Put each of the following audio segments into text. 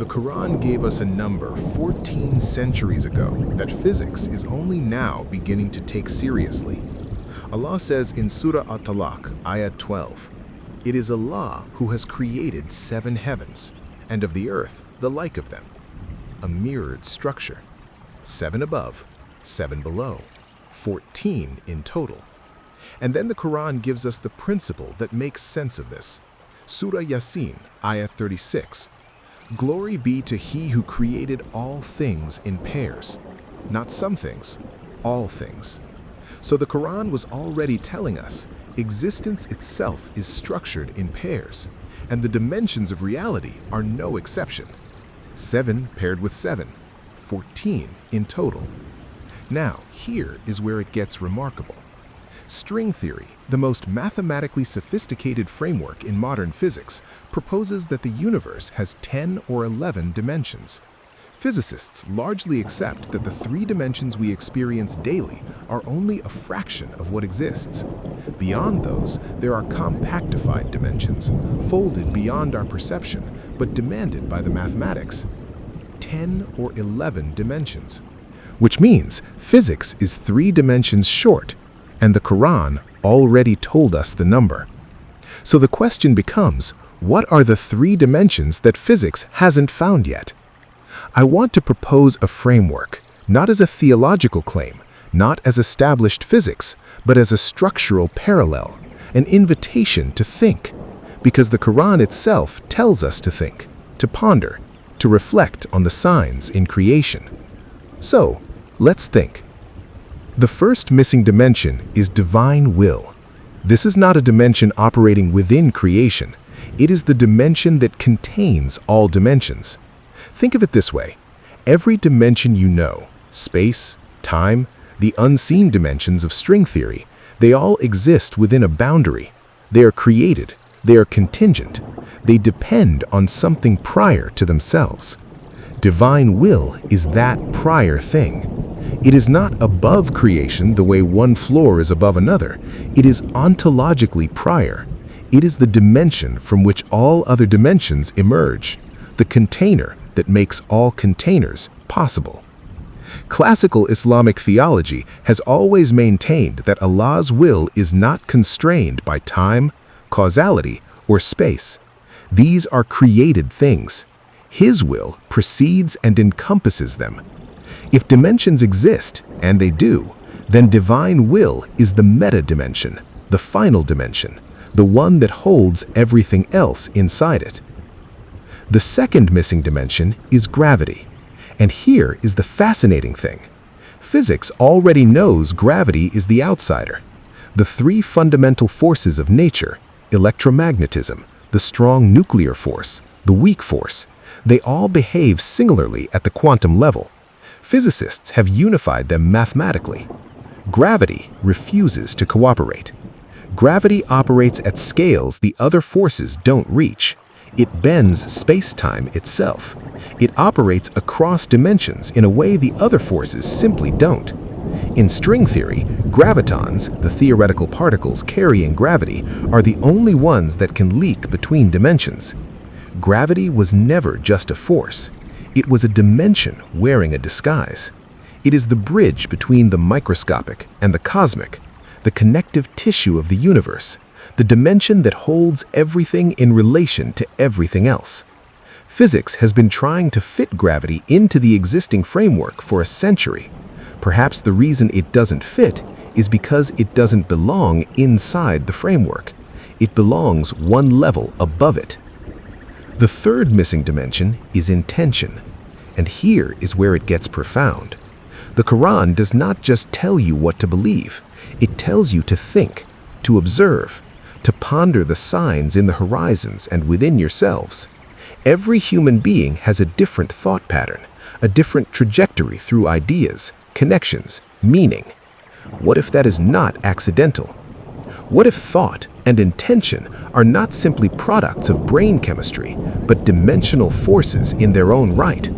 The Quran gave us a number 14 centuries ago that physics is only now beginning to take seriously. Allah says in Surah At-Talaq, ayat 12, "It is Allah who has created 7 heavens, and of the earth the like of them, a mirrored structure, 7 above, 7 below, 14 in total." And then the Quran gives us the principle that makes sense of this. Surah Ya-Sin, ayat 36, "Glory be to He who created all things in pairs, not some things, all things." So the Quran was already telling us existence itself is structured in pairs, and the dimensions of reality are no exception. 7 paired with 7, 14 in total. Now, here is where it gets remarkable. String theory, the most mathematically sophisticated framework in modern physics, proposes that the universe has 10 or 11 dimensions. Physicists largely accept that the 3 dimensions we experience daily are only a fraction of what exists. Beyond those, there are compactified dimensions, folded beyond our perception, but demanded by the mathematics. 10 or 11 dimensions. Which means physics is 3 dimensions short, and the Quran already told us the number. So the question becomes, what are the 3 dimensions that physics hasn't found yet? I want to propose a framework, not as a theological claim, not as established physics, but as a structural parallel, an invitation to think, because the Quran itself tells us to think, to ponder, to reflect on the signs in creation. So, let's think. The first missing dimension is divine will. This is not a dimension operating within creation. It is the dimension that contains all dimensions. Think of it this way. Every dimension you know, space, time, the unseen dimensions of string theory, they all exist within a boundary. They are created. They are contingent. They depend on something prior to themselves. Divine will is that prior thing. It is not above creation the way one floor is above another. It is ontologically prior. It is the dimension from which all other dimensions emerge, the container that makes all containers possible. Classical Islamic theology has always maintained that Allah's will is not constrained by time, causality, or space. These are created things. His will precedes and encompasses them. If dimensions exist, and they do, then divine will is the meta-dimension, the final dimension, the one that holds everything else inside it. The second missing dimension is gravity. And here is the fascinating thing. Physics already knows gravity is the outsider. The 3 fundamental forces of nature, electromagnetism, the strong nuclear force, the weak force, they all behave singularly at the quantum level. Physicists have unified them mathematically. Gravity refuses to cooperate. Gravity operates at scales the other forces don't reach. It bends space-time itself. It operates across dimensions in a way the other forces simply don't. In string theory, gravitons, the theoretical particles carrying gravity, are the only ones that can leak between dimensions. Gravity was never just a force. It was a dimension wearing a disguise. It is the bridge between the microscopic and the cosmic, the connective tissue of the universe, the dimension that holds everything in relation to everything else. Physics has been trying to fit gravity into the existing framework for a century. Perhaps the reason it doesn't fit is because it doesn't belong inside the framework. It belongs one level above it. The third missing dimension is intention, and here is where it gets profound. The Quran does not just tell you what to believe, it tells you to think, to observe, to ponder the signs in the horizons and within yourselves. Every human being has a different thought pattern, a different trajectory through ideas, connections, meaning. What if that is not accidental? What if thought and intention are not simply products of brain chemistry, but dimensional forces in their own right?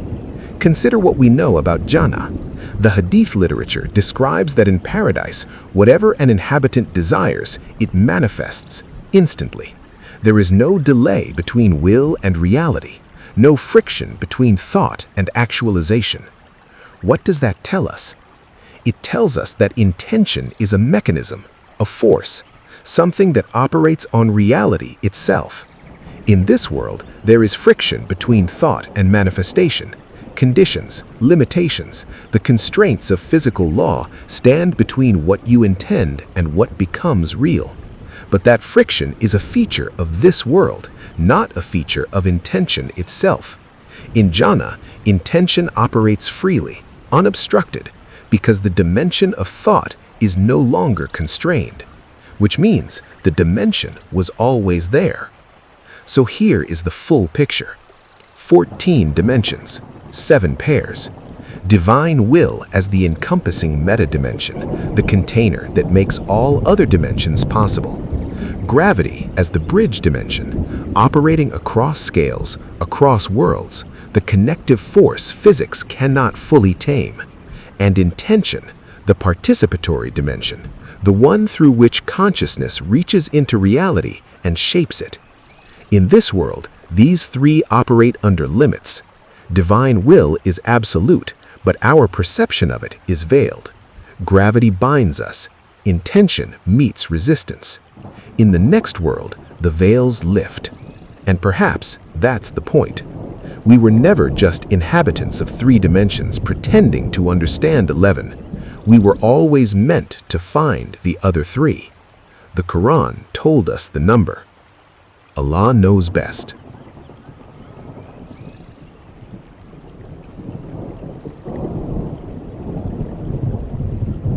Consider what we know about Jannah. The Hadith literature describes that in paradise, whatever an inhabitant desires, it manifests instantly. There is no delay between will and reality, no friction between thought and actualization. What does that tell us? It tells us that intention is a mechanism, a force, something that operates on reality itself. In this world, there is friction between thought and manifestation. Conditions, limitations, the constraints of physical law stand between what you intend and what becomes real. But that friction is a feature of this world, not a feature of intention itself. In jhana, intention operates freely, unobstructed, because the dimension of thought is no longer constrained, which means the dimension was always there. So here is the full picture. 14 dimensions, 7 pairs. Divine will as the encompassing meta-dimension, the container that makes all other dimensions possible. Gravity as the bridge dimension, operating across scales, across worlds, the connective force physics cannot fully tame. And intention, the participatory dimension, the one through which consciousness reaches into reality and shapes it. In this world, these three operate under limits. Divine will is absolute, but our perception of it is veiled. Gravity binds us. Intention meets resistance. In the next world, the veils lift. And perhaps that's the point. We were never just inhabitants of 3 dimensions pretending to understand 11. We were always meant to find the other 3. The Quran told us the number. Allah knows best.